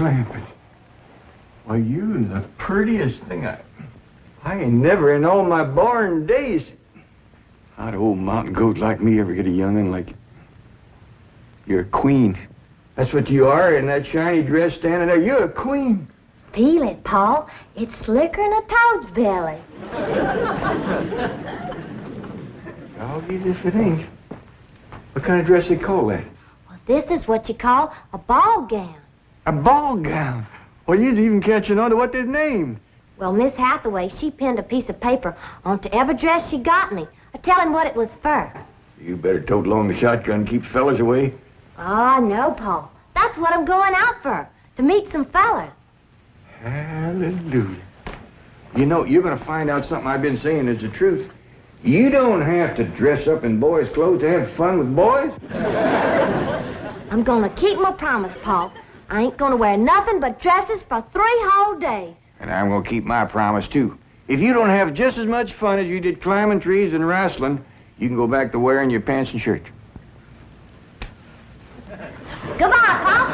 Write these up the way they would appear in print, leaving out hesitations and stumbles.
clamping. Why, you the prettiest thing I ain't never in all my born days. How'd an old mountain goat like me ever get a young'un like you? You're a queen. That's what you are in that shiny dress standing there. You're a queen. Feel it, Paul. It's slicker than a toad's belly. I'll get it if it ain't. What kind of dress they call that? Well, this is what you call a ball gown. A ball gown? Well, you's even catching on to what they're named. Well, Miss Hathaway, she pinned a piece of paper onto every dress she got me. I tell him what it was for. You better tote along the shotgun and keep fellas away. Oh, no, Paul. That's what I'm going out for, to meet some fellas. Hallelujah. You know, you're going to find out something I've been saying is the truth. You don't have to dress up in boys' clothes to have fun with boys. I'm going to keep my promise, Paul. I ain't going to wear nothing but dresses for 3 whole days. And I'm going to keep my promise, too. If you don't have just as much fun as you did climbing trees and wrestling, you can go back to wearing your pants and shirt. Goodbye, Paul.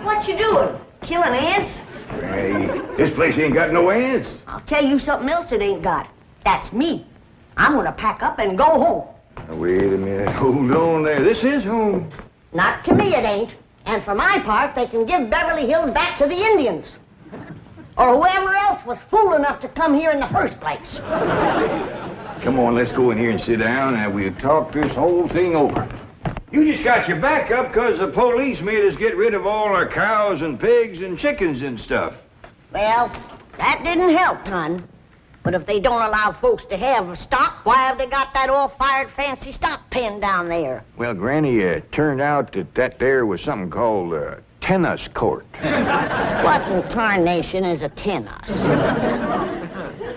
What you doing? Killing ants? Hey, this place ain't got no ants. I'll tell you something else it ain't got. That's me. I'm gonna pack up and go home. Now, wait a minute. Hold on there. This is home. Not to me it ain't. And for my part, they can give Beverly Hills back to the Indians. Or whoever else was fool enough to come here in the first place. Come on, let's go in here and sit down and we'll talk this whole thing over. You just got your back up because the police made us get rid of all our cows and pigs and chickens and stuff. Well, that didn't help none. But if they don't allow folks to have stock, why have they got that all-fired fancy stock pen down there? Well, Granny, it turned out that there was something called a tennis court. What in tarnation is a tennis?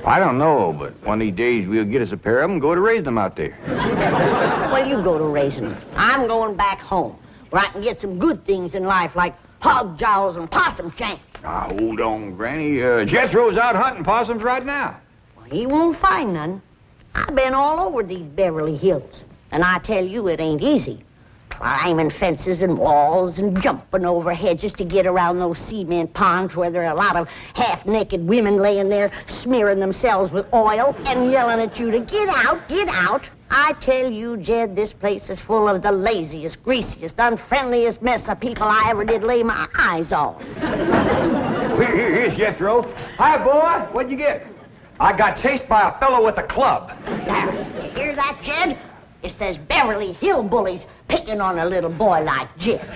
I don't know, but one of these days we'll get us a pair of them and go to raise them out there. Well, you go to raising them. I'm going back home, where I can get some good things in life, like hog jowls and possum shanks. Now, hold on, Granny. Jethro's out hunting possums right now. Well, he won't find none. I've been all over these Beverly Hills, and I tell you it ain't easy. Climbing fences and walls and jumping over hedges to get around those cement ponds where there are a lot of half-naked women laying there smearing themselves with oil and yelling at you to get out, get out. I tell you, Jed, this place is full of the laziest, greasiest, unfriendliest mess of people I ever did lay my eyes on. Here's Jethro. Hi, boy. What'd you get? I got chased by a fellow with a club. Now, you hear that, Jed? It says Beverly Hillbillies picking on a little boy like Jethro.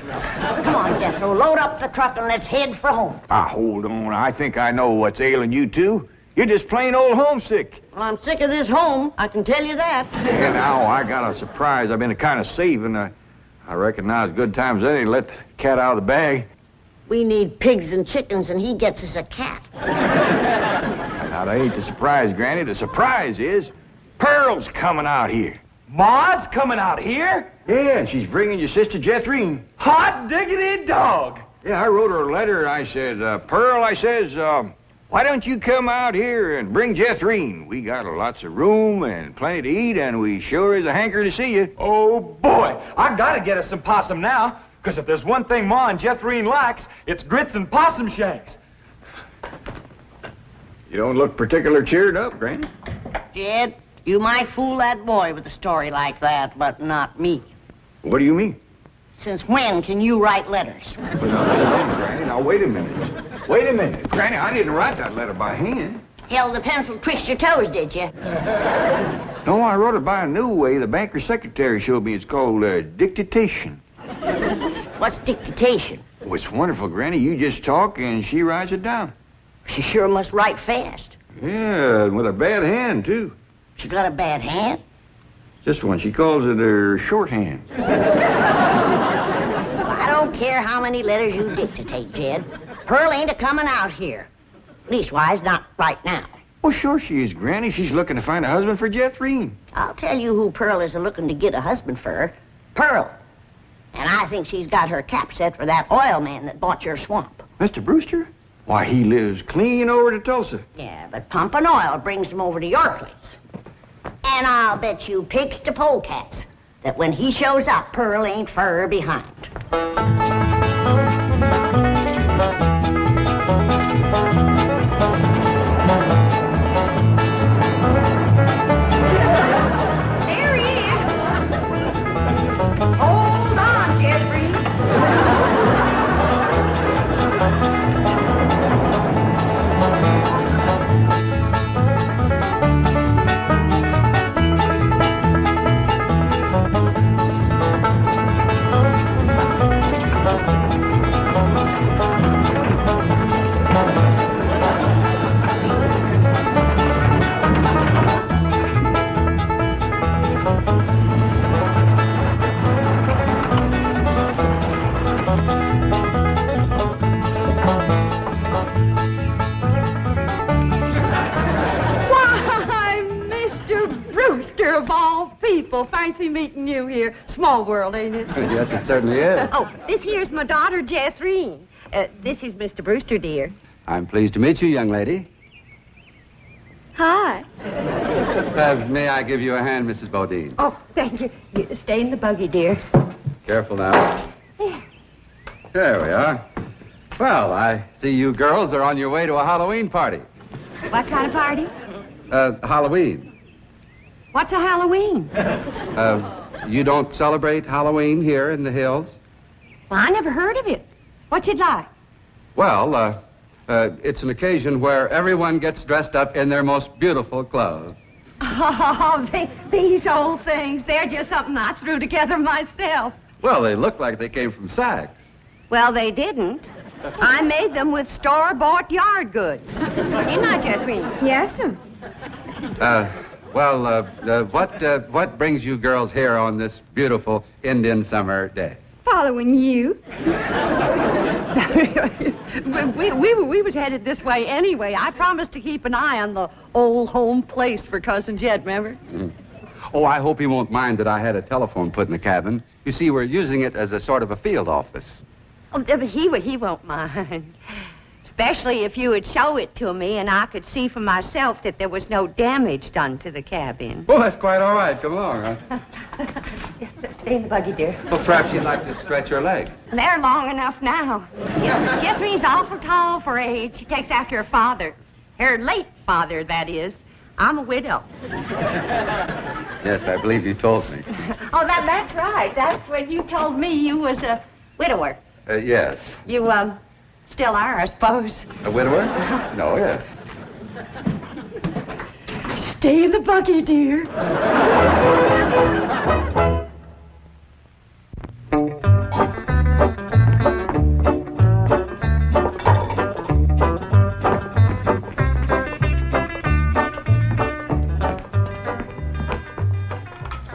Come on, Jethro, load up the truck and let's head for home. Hold on. I think I know what's ailing you two. You're just plain old homesick. Well, I'm sick of this home, I can tell you that. Yeah, now, I got a surprise. I've been kind of saving. I reckon now's good times any to let the cat out of the bag. We need pigs and chickens, and he gets us a cat. Now, that ain't the surprise, Granny. The surprise is Pearl's coming out here. Ma's coming out here? Yeah, and she's bringing your sister Jethrine. Hot diggity dog. Yeah, I wrote her a letter. I said, Pearl, I says, why don't you come out here and bring Jethrine? We got lots of room and plenty to eat, and we sure is a hanker to see you. Oh, boy. I gotta get us some possum now, because if there's one thing Ma and Jethrine likes, it's grits and possum shanks. You don't look particular cheered up, Granny. Jed, you might fool that boy with a story like that, but not me. What do you mean? Since when can you write letters? Granny, now, wait a minute. Wait a minute. Granny, I didn't write that letter by hand. Held the pencil twixt your toes, did you? No, I wrote it by a new way. The banker's secretary showed me. It's called dictation. What's dictation? Oh, it's wonderful, Granny. You just talk and she writes it down. She sure must write fast. Yeah, with a bad hand, too. She got a bad hand? This one, she calls it her shorthand. I don't care how many letters you dictate, Jed. Pearl ain't a-coming out here. Leastwise, not right now. Well, sure she is, Granny. She's looking to find a husband for Jethrine. I'll tell you who Pearl is looking to get a husband for. Pearl. And I think she's got her cap set for that oil man that bought your swamp. Mr. Brewster? Why, he lives clean over to Tulsa. Yeah, but pumping oil brings him over to your place. And I'll bet you pigs to polecats that when he shows up, Pearl ain't fur behind. There he is. Hold on, Jeffrey. Of all people, fancy meeting you here. Small world, ain't it? Yes, it certainly is. Oh, this here's my daughter, Jethreen. This is Mr. Brewster, dear. I'm pleased to meet you, young lady. Hi. May I give you a hand, Mrs. Bodine? Oh, thank you. Stay in the buggy, dear. Careful now. There we are. Well, I see you girls are on your way to a Halloween party. What kind of party? Halloween. What's a Halloween? You don't celebrate Halloween here in the hills? Well, I never heard of it. What's it like? Well, it's an occasion where everyone gets dressed up in their most beautiful clothes. Oh, these old things, they're just something I threw together myself. Well, they look like they came from Saks. Well, they didn't. I made them with store-bought yard goods. Didn't I, Jethreen? Yes, sir. What brings you girls here on this beautiful Indian summer day? Following you. we was headed this way anyway. I promised to keep an eye on the old home place for Cousin Jed, remember? Mm. Oh, I hope he won't mind that I had a telephone put in the cabin. You see, we're using it as a sort of a field office. Oh, but he won't mind. Especially if you would show it to me and I could see for myself that there was no damage done to the cabin. Well, that's quite all right. Come along, huh? Stay in the buggy, dear. Well, perhaps you'd like to stretch your legs. They're long enough now. Jethreen's awful tall for her age. She takes after her father. Her late father, that is. I'm a widow. Yes, I believe you told me. Oh, that's right. That's when you told me you was a widower. Yes. You, still are, I suppose. A widower? No, yes. Stay in the buggy, dear.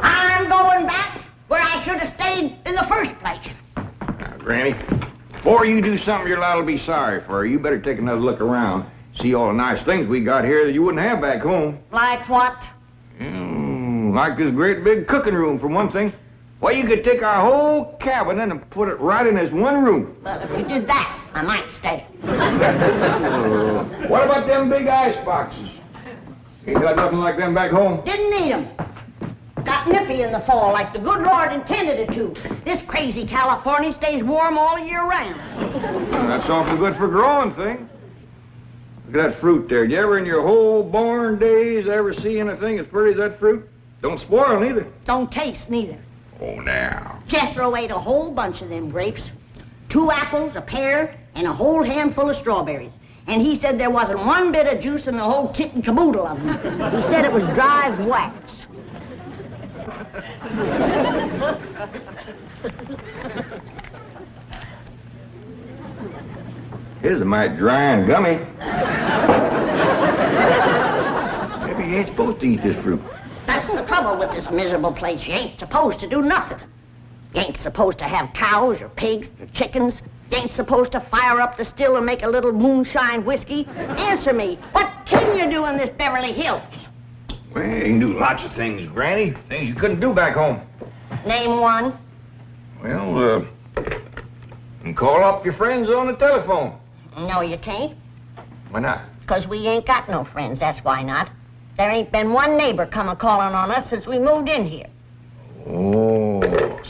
I'm going back where I should have stayed in the first place. Now, Granny, before you do something your lad will be sorry for, you better take another look around. See all the nice things we got here that you wouldn't have back home. Like what? Like this great big cooking room, for one thing. Why, you could take our whole cabin and put it right in this one room. Well, if you did that, I might stay. What about them big ice boxes? Ain't got nothing like them back home? Didn't need 'em. Got nippy in the fall like the good Lord intended it to. This crazy California stays warm all year round. Well, that's awful good for growing things. Look at that fruit there. Did you ever in your whole born days ever see anything as pretty as that fruit? Don't spoil neither. Don't taste neither. Oh, now. Jethro ate a whole bunch of them grapes. 2 apples, a pear, and a whole handful of strawberries. And he said there wasn't one bit of juice in the whole kit and caboodle of them. He said it was dry as wax. His a mighty dry and gummy. Maybe you ain't supposed to eat this fruit. That's the trouble with this miserable place. You ain't supposed to do nothing. You ain't supposed to have cows or pigs or chickens. You ain't supposed to fire up the still and make a little moonshine whiskey. Answer me, what can you do in this Beverly Hills? Well, you can do lots of things, Granny. Things you couldn't do back home. Name one. Well, you can call up your friends on the telephone. No, you can't. Why not? 'Cause we ain't got no friends, that's why not. There ain't been one neighbor come a-calling on us since we moved in here. Oh,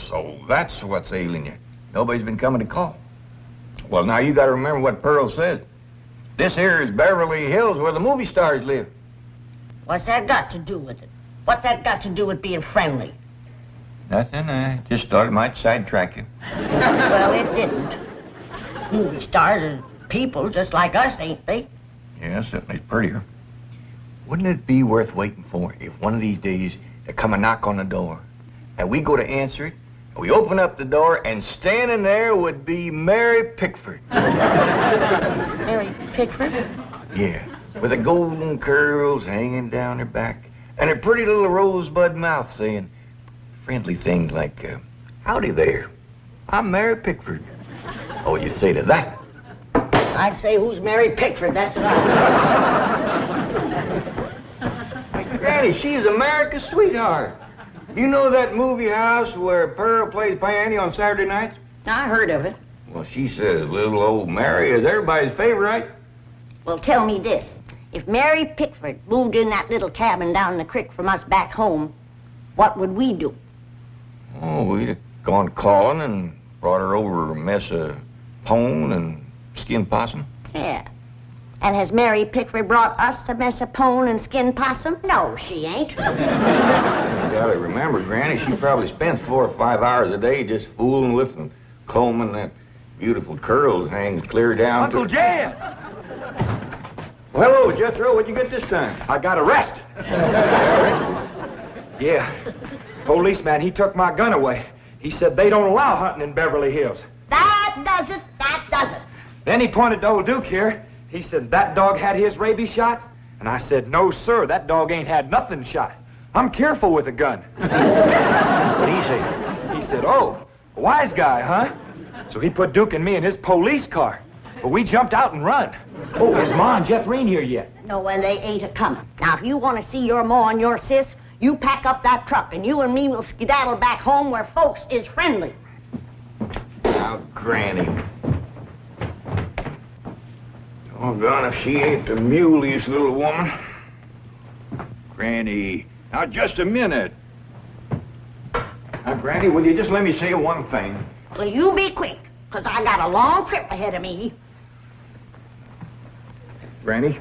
so that's what's ailing you. Nobody's been coming to call. Well, now you got to remember what Pearl said. This here is Beverly Hills where the movie stars live. What's that got to do with it? What's that got to do with being friendly? Nothing. I just thought it might sidetrack you. Well, it didn't. Movie stars are people just like us, ain't they? Yeah, certainly it's prettier. Wouldn't it be worth waiting for if one of these days they come a knock on the door and we go to answer it, and we open up the door and standing there would be Mary Pickford. Mary Pickford? Yeah, with the golden curls hanging down her back and her pretty little rosebud mouth saying friendly things like, howdy there, I'm Mary Pickford. Oh, you'd say to that? I'd say, who's Mary Pickford? That's right. Granny, she's America's sweetheart. You know that movie house where Pearl plays piano on Saturday nights? I heard of it. Well, she says little old Mary is everybody's favorite. Well, tell me this. If Mary Pickford moved in that little cabin down the creek from us back home, what would we do? Oh, we'd have gone calling and brought her over a mess of pone and skinned possum. Yeah. And has Mary Pickford brought us a mess of pone and skinned possum? No, she ain't. You gotta remember, Granny, she probably spends 4 or 5 hours a day just fooling with and combing that beautiful curls hangs clear down Uncle to... Jed! Well, hello, Jethro. What'd you get this time? I got arrested. Yeah. Policeman, he took my gun away. He said they don't allow hunting in Beverly Hills. That does it. That does it. Then he pointed to old Duke here. He said, that dog had his rabies shot? And I said, no, sir, that dog ain't had nothing shot. I'm careful with a gun. What'd he say? He said, oh, a wise guy, huh? So he put Duke and me in his police car. But we jumped out and run. Oh, is Ma and Jethreen here yet? No, and they ain't a-coming. Now, if you want to see your ma and your sis, you pack up that truck, and you and me will skedaddle back home where folks is friendly. Now, Granny. Doggone if she ain't the muleyest little woman. Granny, now just a minute. Now, Granny, will you just let me say one thing? Well, you be quick, 'cause I got a long trip ahead of me. Granny,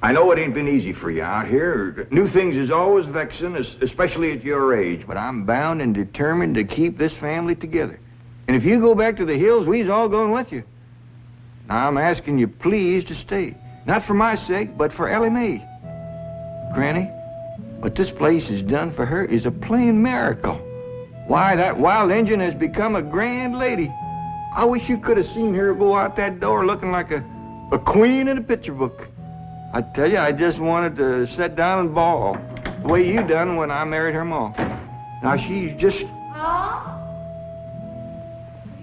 I know it ain't been easy for you out here. New things is always vexing, especially at your age, but I'm bound and determined to keep this family together. And if you go back to the hills, we's all going with you. Now, I'm asking you please to stay. Not for my sake, but for Ellie Mae. Granny, what this place has done for her is a plain miracle. Why, that wild Injun has become a grand lady. I wish you could have seen her go out that door looking like a queen in a picture book. I tell you, I just wanted to sit down and bawl, the way you done when I married her ma. Now, she's just...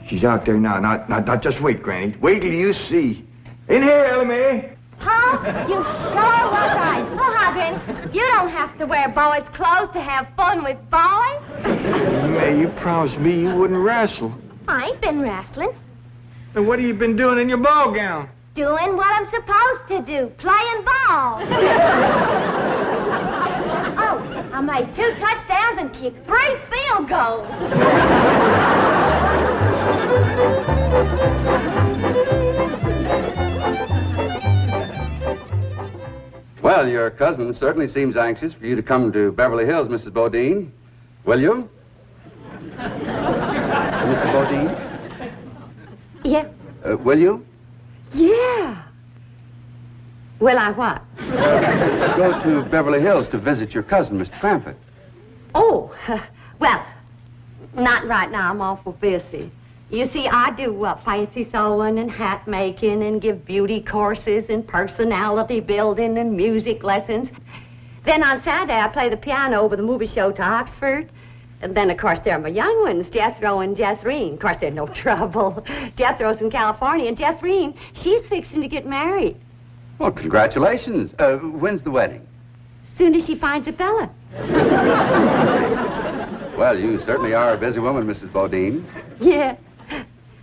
She's out there now. Now, just wait, Granny. Wait till you see. In here, Ellie Mae. Huh? You sure was right. Oh, Hoggin, you don't have to wear boys' clothes to have fun with boys. Mae, you promised me you wouldn't wrestle. I ain't been wrestling. And what have you been doing in your ball gown? Doing what I'm supposed to do, playing ball. Oh, I made 2 touchdowns and kicked 3 field goals. Well, your cousin certainly seems anxious for you to come to Beverly Hills, Mrs. Bodine. Will you? Mrs. Bodine? Yeah. Will you? Yeah. Will I what? Go to Beverly Hills to visit your cousin, Mr. Crampett. Oh, well, not right now. I'm awful busy. You see, I do fancy sewing and hat making and give beauty courses and personality building and music lessons. Then on Saturday, I play the piano over the movie show to Oxford. And then, of course, there are my young ones, Jethro and Jethreen. Of course, they're no trouble. Jethro's in California, and Jethreen, she's fixing to get married. Well, congratulations. When's the wedding? Soon as she finds a fella. Well, you certainly are a busy woman, Mrs. Bodine. Yeah.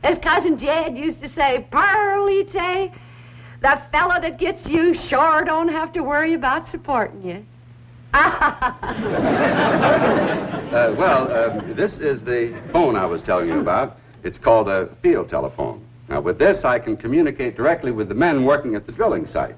As Cousin Jed used to say, Pearlie Tay, The fella that gets you sure don't have to worry about supporting you. This is the phone I was telling you about. It's called a field telephone. Now, with this, I can communicate directly with the men working at the drilling site.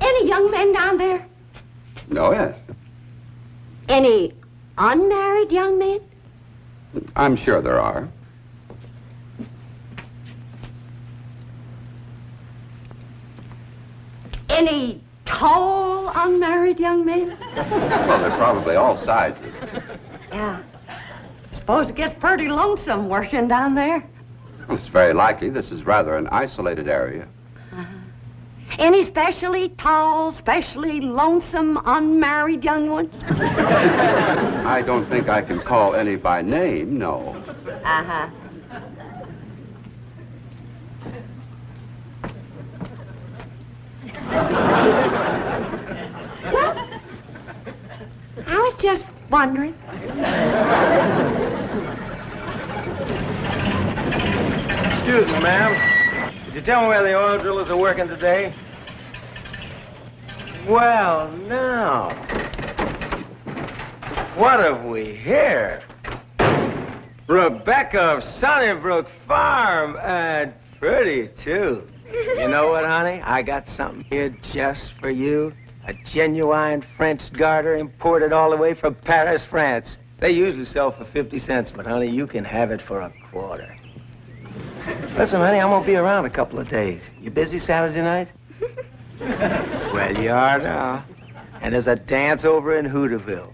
Any young men down there? Oh, yes. Any unmarried young men? I'm sure there are. Any tall unmarried young men? Well, they're probably all sizes. Yeah. Suppose it gets pretty lonesome working down there. Well, it's very likely. This is rather an isolated area. Any specially tall, specially lonesome, unmarried young ones? I don't think I can call any by name, no. Uh-huh. Well, I was just wondering. Excuse me, ma'am. Could you tell me where the oil drillers are working today? Well, now. What have we here? Rebecca of Sunnybrook Farm, and pretty, too. You know what, honey? I got something here just for you. A genuine French garter imported all the way from Paris, France. They usually sell for 50 cents, but, honey, you can have it for a quarter. Listen, honey, I'm gonna be around a couple of days. You busy Saturday night? Well, you are now. And there's a dance over in Hooterville.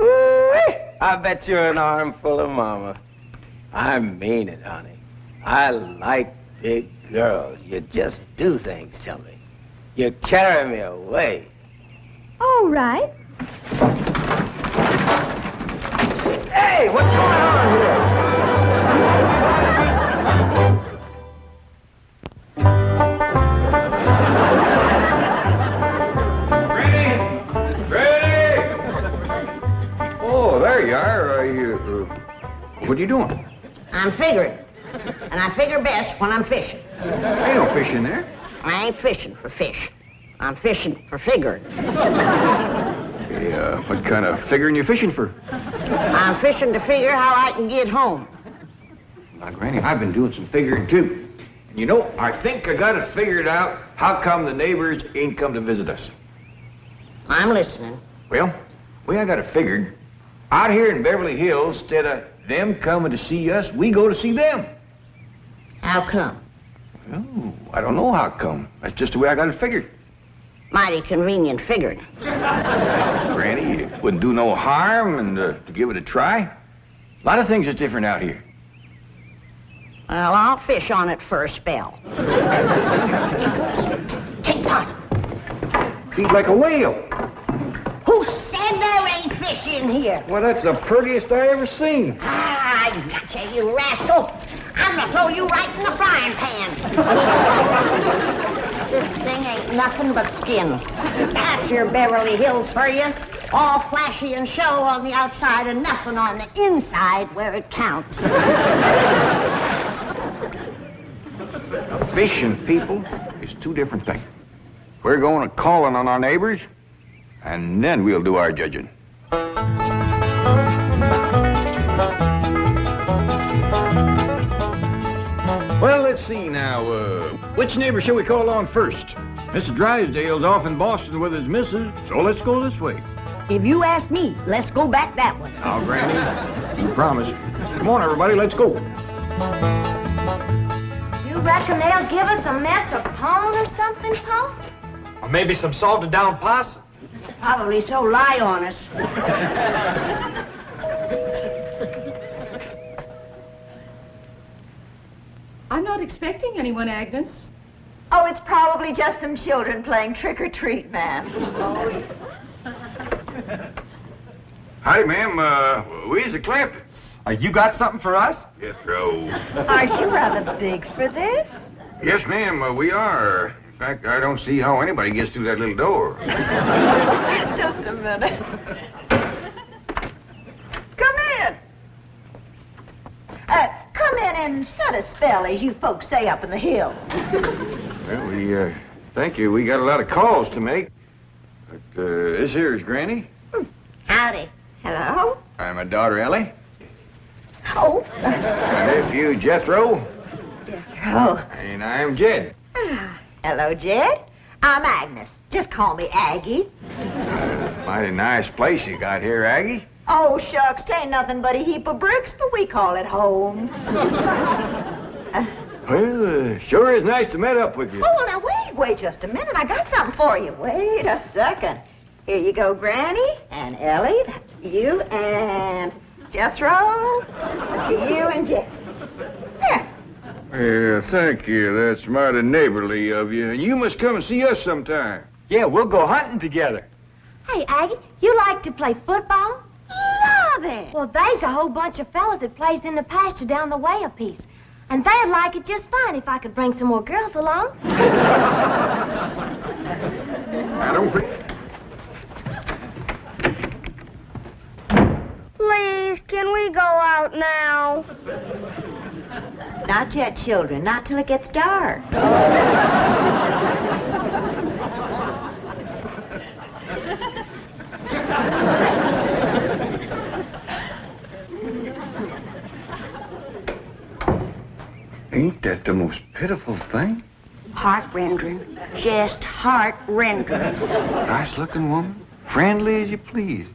Ooh-wee! I bet you're an armful of mama. I mean it, honey. I like big girls. You just do things to me. You carry me away. All right. Hey, what's going on here? Oh, there you are. What are you doing? I'm figuring. And I figure best when I'm fishing. Ain't no fish in there. I ain't fishing for fish. I'm fishing for figuring. Hey, what kind of figuring you fishing for? I'm fishing to figure how I can get home. Now, Granny, I've been doing some figuring, too. And you know, I think I got it figured out how come the neighbors ain't come to visit us. I'm listening. Well, I got it figured. Out here in Beverly Hills, instead of them coming to see us, we go to see them. How come? Oh, I don't know how come. That's just the way I got it figured. Mighty convenient figuring. Granny, it wouldn't do no harm and to give it a try. A lot of things is different out here. Well, I'll fish on it for a spell. Take possum. Feed like a whale. Who said there ain't fish in here? Well, that's the prettiest I ever seen. Ah, I gotcha, you rascal. I'm gonna throw you right in the frying pan. This thing ain't nothing but skin. That's your Beverly Hills for you. All flashy and show on the outside and nothing on the inside where it counts. Now, fish and people is two different things. We're going to calling on our neighbors, and then we'll do our judging. Well, let's see now. Which neighbor shall we call on first? Mr. Drysdale's off in Boston with his missus, so let's go this way. If you ask me, let's go back that way. Now, Granny, you promise. Come on, everybody, let's go. You reckon they'll give us a mess of pone or something, Pa? Or maybe some salted down possum. Probably so lie on us. I'm not expecting anyone, Agnes. Oh, it's probably just some children playing trick-or-treat, ma'am. Howdy, ma'am. We's the Clampets. You got something for us? Yes, sir. Aren't you rather big for this? Yes, ma'am, we are. In fact, I don't see how anybody gets through that little door. Just a minute. Come in. Come in and set a spell, as you folks say up in the hill. Well, thank you. We got a lot of calls to make. But, this here is Granny. Howdy. Hello? I'm my daughter, Ellie. Oh. My nephew, Jethro. Oh. And I'm Jed. Hello, Jed. I'm Agnes. Just call me Aggie. Mighty nice place you got here, Aggie. Oh, shucks, 'tain't nothing but a heap of bricks, but we call it home. Well, sure is nice to meet up with you. Oh, now wait just a minute. I got something for you. Wait a second. Here you go, Granny, and Ellie, that's for you, and Jethro, that's for you and Jed. There. Yeah, thank you. That's mighty neighborly of you. And you must come and see us sometime. Yeah, we'll go hunting together. Hey, Aggie, you like to play football? Love it. Well, there's a whole bunch of fellas that plays in the pasture down the way a piece. And they'd like it just fine if I could bring some more girls along. I don't forget. Please, can we go out now? Not yet, children. Not till it gets dark. Ain't that the most pitiful thing? Heart-rendering. Just heart-rendering. Nice-looking woman, friendly as you please.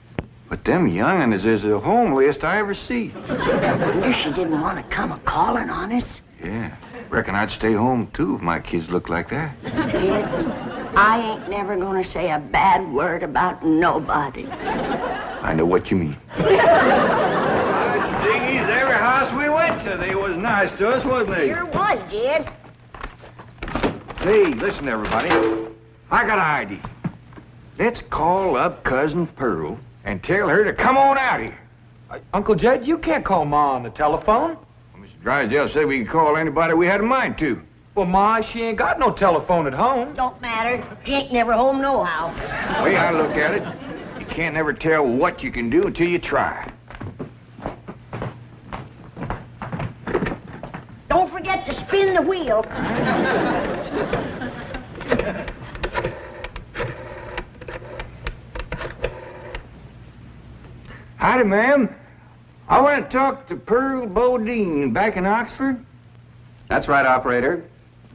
But them young'uns is the homeliest I ever see. Wonder she didn't want to come a-calling on us. Yeah, reckon I'd stay home, too, if my kids looked like that. Kid, I ain't never gonna say a bad word about nobody. I know what you mean. Diggies, every house we went to, they was nice to us, wasn't they? Sure was, Jed. Hey, listen, everybody. I got an idea. Let's call up Cousin Pearl and tell her to come on out here. Uncle Jed, you can't call Ma on the telephone. Well, Mr. Drysdale said we could call anybody we had a mind to. Well, Ma, she ain't got no telephone at home. Don't matter. She ain't never home nohow. The way I look at it, you can't never tell what you can do until you try. Don't forget to spin the wheel. Howdy, ma'am. I want to talk to Pearl Bodine back in Oxford. That's right, operator.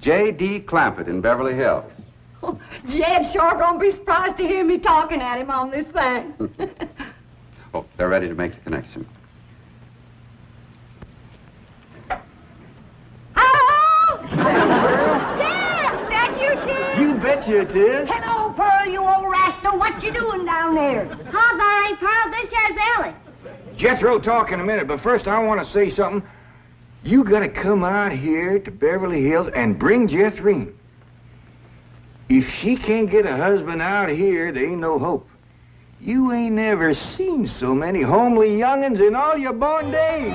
J.D. Clampett in Beverly Hills. Oh, Jed's sure gonna be surprised to hear me talking at him on this thing. Oh, they're ready to make the connection. Hello? Jed! That you, Jed? You betcha it is. Hello, Pearl, you old rascal. What you doing down there? Huh, there ain't Pearl. This here's Ellie. Jethro talk in a minute, but first I want to say something. You gotta come out here to Beverly Hills and bring Jethrine. If she can't get a husband out here, there ain't no hope. You ain't never seen so many homely young'uns in all your born days.